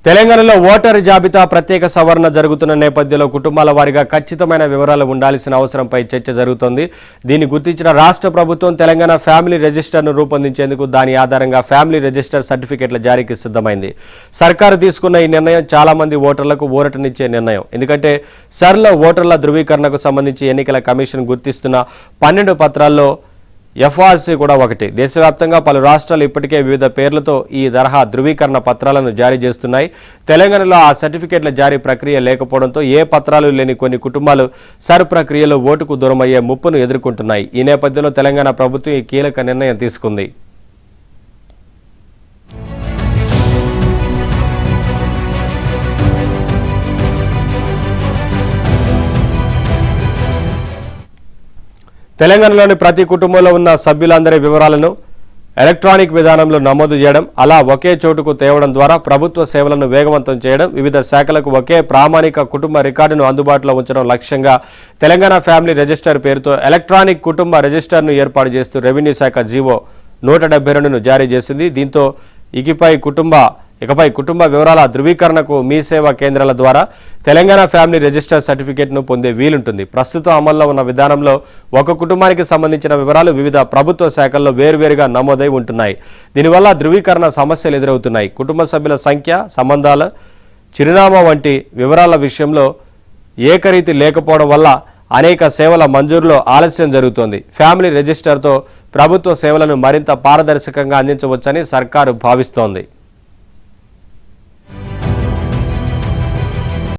తెలంగాణలో ఓటరు జాబితా ప్రత్యేక సవరణ జరుగుతున్న నేపథ్యంలో కుటుంబాల వారీగా ఖచ్చితమైన వివరాలు ఉండాల్సిన అవసరంపై చర్చ జరుగుతోంది. దీన్ని గుర్తించిన రాష్ట్ర ప్రభుత్వం తెలంగాణ ఫ్యామిలీ రిజిస్టర్ను రూపొందించేందుకు దాని ఆధారంగా ఫ్యామిలీ రిజిస్టర్ సర్టిఫికెట్ల జారీకి సిద్ధమైంది. సర్కారు తీసుకున్న ఈ నిర్ణయం చాలా మంది ఓటర్లకు ఊరటనిచ్చే నిర్ణయం. ఎందుకంటే సరళ ఓటర్ల ధృవీకరణకు సంబంధించి ఎన్నికల కమిషన్ గుర్తిస్తున్న 12 పత్రాల్లో ఎఫ్ఆర్సీ కూడా ఒకటి. దేశవ్యాప్తంగా పలు రాష్ట్రాలు ఇప్పటికే వివిధ పేర్లతో ఈ తరహా ధృవీకరణ పత్రాలను జారీ చేస్తున్నాయి. తెలంగాణలో ఆ సర్టిఫికెట్ల జారీ ప్రక్రియ లేకపోవడంతో ఏ పత్రాలు లేని కొన్ని కుటుంబాలు సర్ ప్రక్రియలో ఓటుకు దూరమయ్యే ముప్పును ఎదుర్కొంటున్నాయి. ఈ నేపథ్యంలో తెలంగాణ ప్రభుత్వం ఈ కీలక నిర్ణయం తీసుకుంది. తెలంగాణలోని ప్రతి కుటుంబంలో ఉన్న సభ్యులందరి వివరాలను ఎలక్ట్రానిక్ విధానంలో నమోదు చేయడం, అలా ఒకే చోటుకు తేవడం ద్వారా ప్రభుత్వ సేవలను వేగవంతం చేయడం, వివిధ శాఖలకు ఒకే ప్రామాణిక కుటుంబ రికార్డును అందుబాటులో ఉంచడం లక్ష్యంగా తెలంగాణ ఫ్యామిలీ రిజిస్టర్ పేరుతో ఎలక్ట్రానిక్ కుటుంబ రిజిస్టర్ను ఏర్పాటు చేస్తూ రెవెన్యూ శాఖ జీవో 172ను జారీ చేసింది. దీంతో ఇకపై కుటుంబ వివరాల ధృవీకరణకు మీ సేవా కేంద్రాల ద్వారా తెలంగాణ ఫ్యామిలీ రిజిస్టర్ సర్టిఫికేట్ను పొందే వీలుంటుంది. ప్రస్తుతం అమల్లో ఉన్న విధానంలో ఒక కుటుంబానికి సంబంధించిన వివరాలు వివిధ ప్రభుత్వ శాఖల్లో వేర్వేరుగా నమోదై ఉంటున్నాయి. దీనివల్ల ధృవీకరణ సమస్యలు ఎదురవుతున్నాయి. కుటుంబ సభ్యుల సంఖ్య, సంబంధాల, చిరునామా వంటి వివరాల విషయంలో ఏకరీతి లేకపోవడం వల్ల అనేక సేవల మంజూరులో ఆలస్యం జరుగుతోంది. ఫ్యామిలీ రిజిస్టర్తో ప్రభుత్వ సేవలను మరింత పారదర్శకంగా అందించవచ్చని సర్కారు భావిస్తోంది.